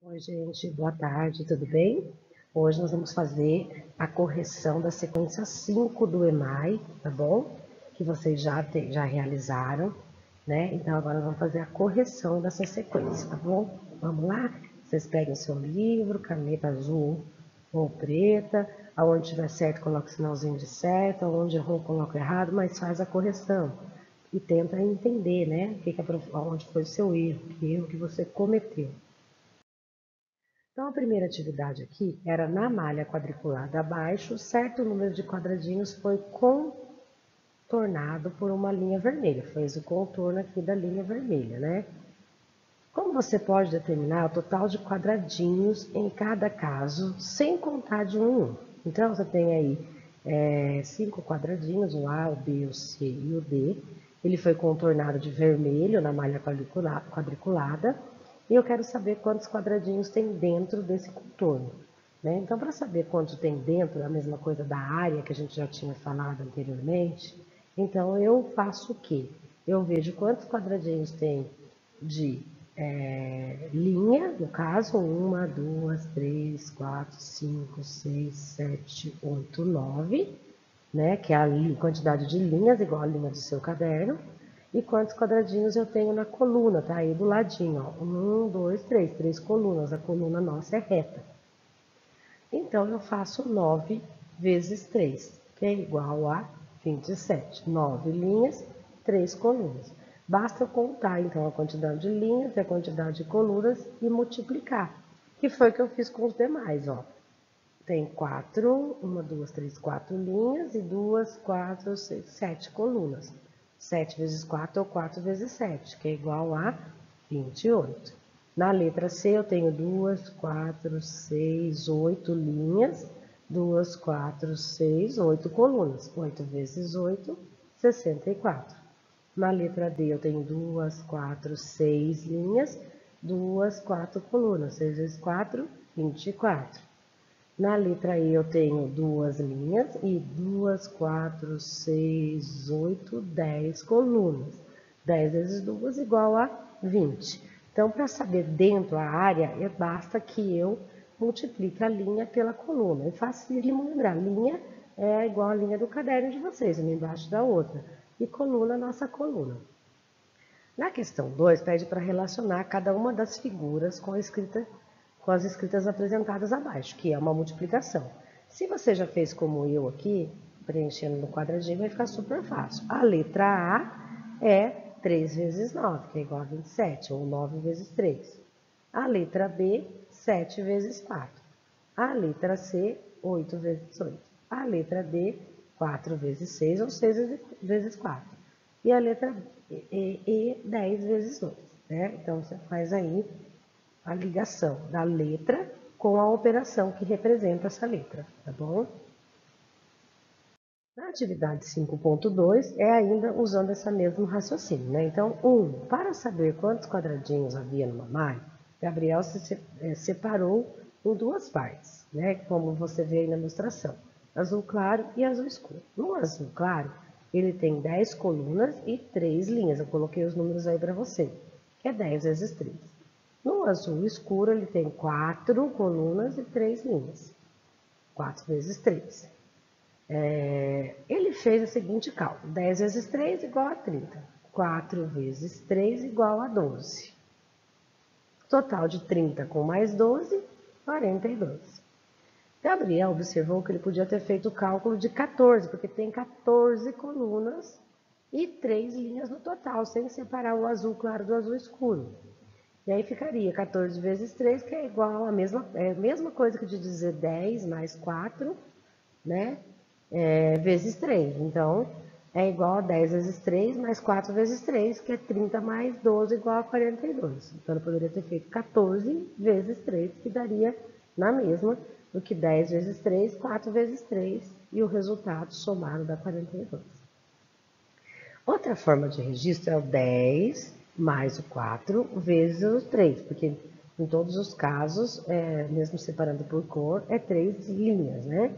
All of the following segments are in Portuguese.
Oi, gente, boa tarde, tudo bem? Hoje nós vamos fazer a correção da sequência 5 do EMAI, tá bom? Que vocês já realizaram, né? Então agora nós vamos fazer a correção dessa sequência, tá bom? Vamos lá? Vocês peguem o seu livro, caneta azul ou preta, aonde tiver certo coloca o sinalzinho de certo, aonde errou coloca errado, mas faz a correção. E tenta entender, né? Onde foi o seu erro, que erro que você cometeu. Então, a primeira atividade aqui era na malha quadriculada abaixo, certo número de quadradinhos foi contornado por uma linha vermelha. Fez o contorno aqui da linha vermelha, né? Como você pode determinar o total de quadradinhos em cada caso, sem contar de um em um? Então, você tem aí 5 quadradinhos, o A, o B, o C e o D. Ele foi contornado de vermelho na malha quadriculada. E eu quero saber quantos quadradinhos tem dentro desse contorno, né? Então, para saber quanto tem dentro, a mesma coisa da área que a gente já tinha falado anteriormente, então eu faço o quê? Eu vejo quantos quadradinhos tem de linha, no caso, 1, 2, 3, 4, 5, 6, 7, 8, 9, né? Que é a quantidade de linhas, igual a linha do seu caderno. E quantos quadradinhos eu tenho na coluna, tá aí do ladinho, ó. 1, 2, 3, 3 colunas. A coluna nossa é reta. Então, eu faço 9 vezes 3, que é igual a 27. 9 linhas, 3 colunas. Basta contar, então, a quantidade de linhas e a quantidade de colunas e multiplicar. Que foi o que eu fiz com os demais, ó. Tem 4, 1, 2, 3, 4 linhas e 2, 4, 6, 7 colunas. 7 vezes 4 ou 4 vezes 7, que é igual a 28. Na letra C eu tenho 2, 4, 6, 8 linhas, 2, 4, 6, 8 colunas. 8 vezes 8, 64. Na letra D eu tenho 2, 4, 6 linhas, 2, 4 colunas. 6 vezes 4, 24. Na letra E eu tenho 2 linhas e 2, 4, 6, 8, 10 colunas. 10 vezes 2 igual a 20. Então, para saber dentro a área, basta que eu multiplique a linha pela coluna. É fácil de lembrar. Linha é igual a linha do caderno de vocês, uma embaixo da outra. E coluna, nossa coluna. Na questão 2, pede para relacionar cada uma das figuras com as escritas apresentadas abaixo, que é uma multiplicação. Se você já fez como eu aqui, preenchendo no quadradinho, vai ficar super fácil. A letra A é 3 vezes 9, que é igual a 27, ou 9 vezes 3. A letra B, 7 vezes 4. A letra C, 8 vezes 8. A letra D, 4 vezes 6, ou 6 vezes 4. E a letra E, 10 vezes 2. Né? Então, você faz aí a ligação da letra com a operação que representa essa letra, tá bom? Na atividade 5.2 é ainda usando esse mesmo raciocínio, né? Então, para saber quantos quadradinhos havia numa malha, Gabriel separou em duas partes, né? Como você vê aí na ilustração, azul claro e azul escuro. No azul claro, ele tem 10 colunas e 3 linhas. Eu coloquei os números aí para você, que é 10 vezes 3. No azul escuro, ele tem 4 colunas e 3 linhas. 4 vezes 3. Ele fez o seguinte cálculo: 10 vezes 3 igual a 30. 4 vezes 3 igual a 12. Total de 30 com mais 12, 42. Gabriel observou que ele podia ter feito o cálculo de 14, porque tem 14 colunas e 3 linhas no total, sem separar o azul claro do azul escuro. E aí ficaria 14 vezes 3, que é igual a mesma coisa que de dizer 10 mais 4, né? Vezes 3. Então, é igual a 10 vezes 3 mais 4 vezes 3, que é 30 mais 12 igual a 42. Então, eu poderia ter feito 14 vezes 3, que daria na mesma do que 10 vezes 3, 4 vezes 3, e o resultado somado dá 42. Outra forma de registro é o 10 mais o 4 vezes o 3, porque em todos os casos, mesmo separando por cor, é 3 linhas, né?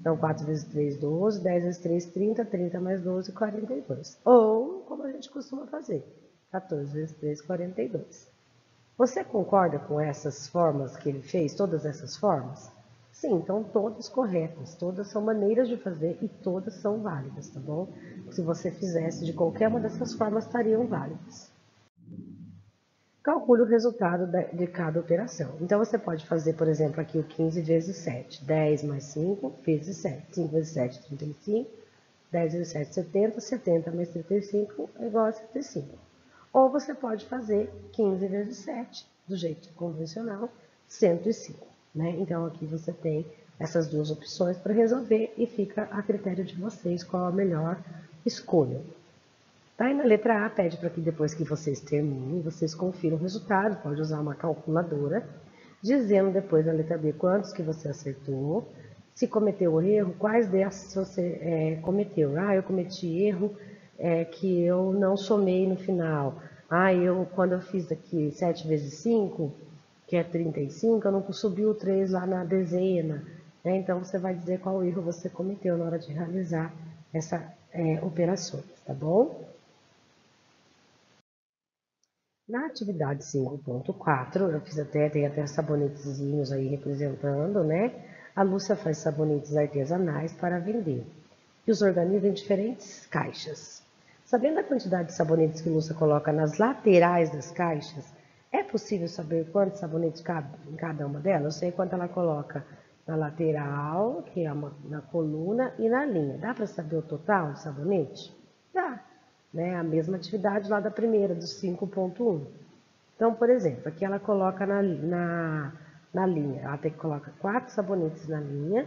Então, 4 vezes 3, 12, 10 vezes 3, 30, 30 mais 12, 42. Ou, como a gente costuma fazer, 14 vezes 3, 42. Você concorda com essas formas que ele fez, todas essas formas? Sim, então todas corretas, todas são maneiras de fazer e todas são válidas, tá bom? Se você fizesse de qualquer uma dessas formas, estariam válidas. Calcule o resultado de cada operação. Então, você pode fazer, por exemplo, aqui o 15 vezes 7. 10 mais 5 vezes 7. 5 vezes 7, 35. 10 vezes 7, 70. 70 mais 35 é igual a 75. Ou você pode fazer 15 vezes 7, do jeito convencional, 105. Né? Então, aqui você tem essas duas opções para resolver e fica a critério de vocês qual a melhor escolha. Aí na letra A pede para que depois que vocês terminem, vocês confiram o resultado, pode usar uma calculadora, dizendo depois na letra B quantos que você acertou, se cometeu erro, quais dessas você cometeu. Ah, eu cometi erro que eu não somei no final. Ah, quando eu fiz aqui 7 vezes 5, que é 35, eu não subi o 3 lá na dezena. Né? Então, você vai dizer qual erro você cometeu na hora de realizar essa operações, tá bom? Na atividade 5.4, eu fiz tem até sabonetezinhos aí representando, né? A Lúcia faz sabonetes artesanais para vender e os organiza em diferentes caixas. Sabendo a quantidade de sabonetes que Lúcia coloca nas laterais das caixas, é possível saber quantos sabonetes cabe em cada uma delas? Eu sei quanto ela coloca na lateral, que é na coluna, e na linha. Dá para saber o total de sabonete? Dá. Né? A mesma atividade lá da primeira, do 5.1. Então, por exemplo, aqui ela coloca na linha, ela tem que colocar 4 sabonetes na linha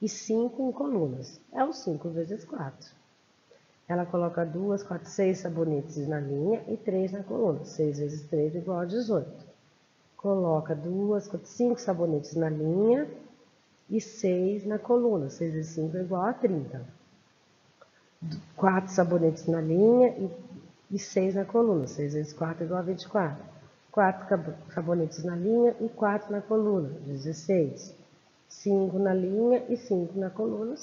e 5 em colunas. É o 5 vezes 4. Ela coloca 2, 4, 6 sabonetes na linha e 3 na coluna. 6 vezes 3 igual a 18. Coloca 2, 4, 5 sabonetes na linha e 6 na coluna. 6 vezes 5 é igual a 30. 4 sabonetes na linha e 6 na coluna. 6 vezes 4 é igual a 24. 4 sabonetes na linha e 4 na coluna, 16. 5 na linha e 5 na coluna,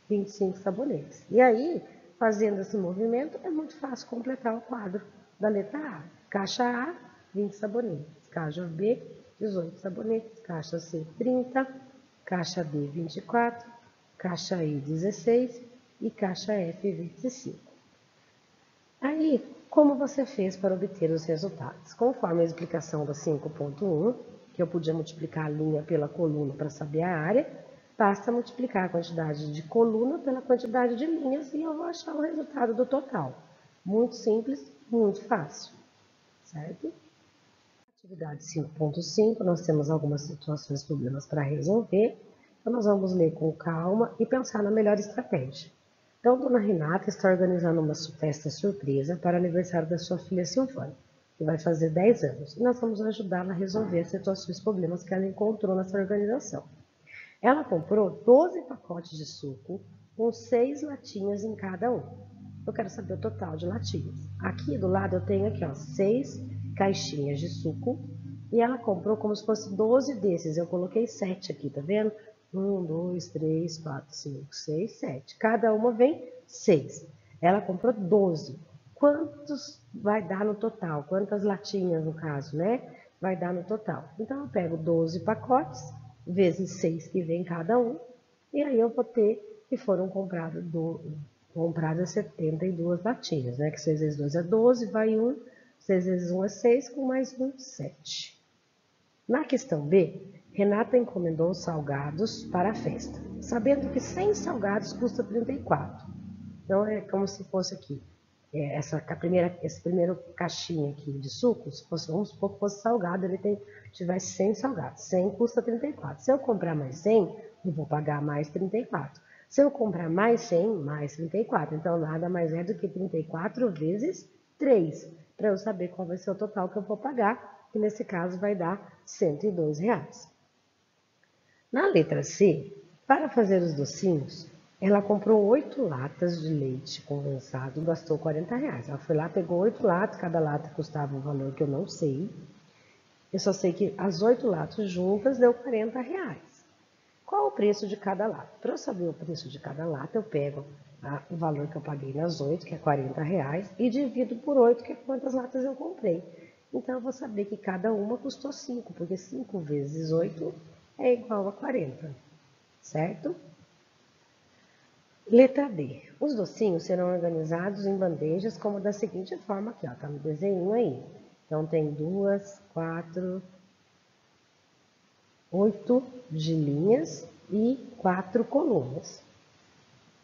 25 sabonetes. E aí, fazendo esse movimento, é muito fácil completar o quadro da letra A. Caixa A, 20 sabonetes. Caixa B, 18 sabonetes. Caixa C, 30. Caixa D, 24. Caixa E, 16. E caixa F, 25. Aí, como você fez para obter os resultados? Conforme a explicação da 5.1, que eu podia multiplicar a linha pela coluna para saber a área, basta multiplicar a quantidade de coluna pela quantidade de linhas e eu vou achar o resultado do total. Muito simples, muito fácil, certo? Atividade 5.5, nós temos algumas situações, problemas para resolver, então nós vamos ler com calma e pensar na melhor estratégia. Então, Dona Renata está organizando uma festa surpresa para o aniversário da sua filha Silvana, que vai fazer 10 anos, e nós vamos ajudá-la a resolver as situações e problemas que ela encontrou nessa organização. Ela comprou 12 pacotes de suco, com 6 latinhas em cada um. Eu quero saber o total de latinhas. Aqui do lado eu tenho aqui, ó, 6 caixinhas de suco, e ela comprou como se fosse 12 desses. Eu coloquei 7 aqui, tá vendo? 1, 2, 3, 4, 5, 6, 7. Cada uma vem 6. Ela comprou 12. Quantos vai dar no total? Quantas latinhas, no caso, né? Vai dar no total. Então, eu pego 12 pacotes, vezes 6 que vem cada um, e aí eu vou ter que foram compradas 72 latinhas, né? Que 6 vezes 2 é 12, vai 1, 6 vezes 1 é 6, com mais 1, 7. Na questão B, Renata encomendou salgados para a festa, sabendo que 100 salgados custa 34. Então, é como se fosse aqui, essa primeira caixinha aqui de suco, se fosse, vamos supor que fosse salgado, tivesse 100 salgados. 100 custa 34. Se eu comprar mais 100, eu vou pagar mais 34. Se eu comprar mais 100, mais 34. Então, nada mais é do que 34 vezes 3, para eu saber qual vai ser o total que eu vou pagar, que nesse caso vai dar R$ 102. Na letra C, para fazer os docinhos, ela comprou 8 latas de leite condensado e gastou R$ 40. Ela foi lá, pegou 8 latas, cada lata custava um valor que eu não sei. Eu só sei que as 8 latas juntas deu R$ 40. Qual o preço de cada lata? Para eu saber o preço de cada lata, eu pego o valor que eu paguei nas 8, que é R$ 40, e divido por 8, que é quantas latas eu comprei. Então, eu vou saber que cada uma custou 5, porque 5 vezes 8 é igual a 40, certo? Letra D. Os docinhos serão organizados em bandejas como da seguinte forma aqui, ó, tá no desenho aí. Então, tem 2, 4, 8 de linhas e 4 colunas.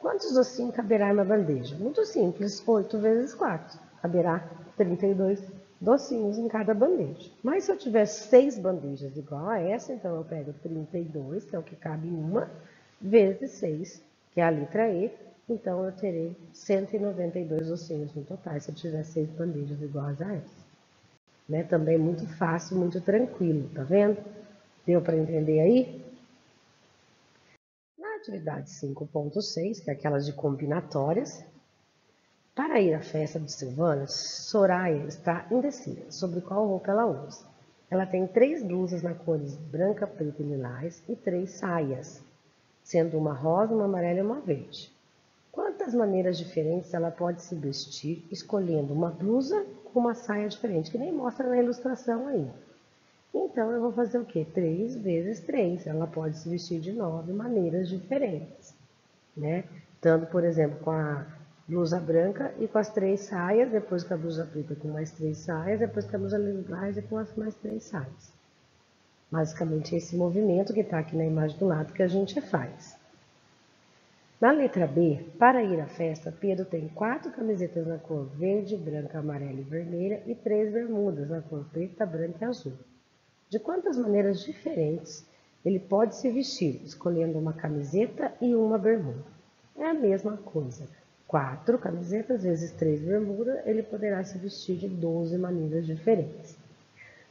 Quantos docinhos caberá em uma bandeja? Muito simples, 8 vezes 4. Caberá 32 docinhos em cada bandeja. Mas se eu tiver 6 bandejas igual a essa, então eu pego 32, que é o que cabe em uma, vezes 6, que é a letra E. Então eu terei 192 docinhos no total, se eu tiver 6 bandejas iguais a essa. Né? Também muito fácil, muito tranquilo, tá vendo? Deu para entender aí? Na atividade 5.6, que é aquelas de combinatórias, para ir à festa de Silvana, Soraya está indecisa sobre qual roupa ela usa. Ela tem 3 blusas na cores branca, preta e lilás e 3 saias, sendo uma rosa, uma amarela e uma verde. Quantas maneiras diferentes ela pode se vestir escolhendo uma blusa com uma saia diferente, que nem mostra na ilustração aí. Então, eu vou fazer o quê? 3 vezes 3. Ela pode se vestir de 9 maneiras diferentes, né? Tanto, por exemplo, com a blusa branca e com as 3 saias, depois com a blusa preta com mais 3 saias, depois com a blusa lilás e com as mais 3 saias. Basicamente, esse movimento que está aqui na imagem do lado que a gente faz. Na letra B, para ir à festa, Pedro tem 4 camisetas na cor verde, branca, amarela e vermelha e 3 bermudas na cor preta, branca e azul. De quantas maneiras diferentes ele pode se vestir, escolhendo uma camiseta e uma bermuda? É a mesma coisa. 4 camisetas vezes 3 bermudas, ele poderá se vestir de 12 maneiras diferentes.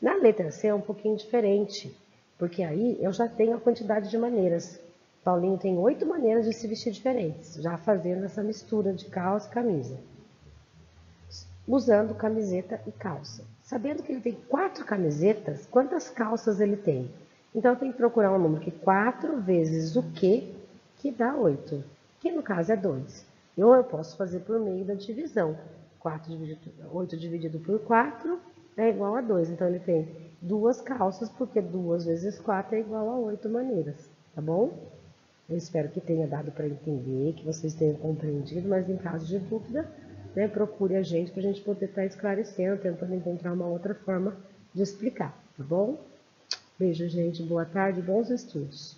Na letra C é um pouquinho diferente, porque aí eu já tenho a quantidade de maneiras. Paulinho tem 8 maneiras de se vestir diferentes, já fazendo essa mistura de calça e camisa. Usando camiseta e calça. Sabendo que ele tem 4 camisetas, quantas calças ele tem? Então, eu tenho que procurar um número que 4 vezes o que dá 8, que no caso é 2. Ou eu posso fazer por meio da divisão. 8 dividido por 4 é igual a 2. Então, ele tem 2 calças, porque 2 vezes 4 é igual a 8 maneiras, tá bom? Eu espero que tenha dado para entender, que vocês tenham compreendido, mas em caso de dúvida, né, procure a gente para a gente poder estar esclarecendo, tentando encontrar uma outra forma de explicar, tá bom? Beijo, gente, boa tarde, bons estudos.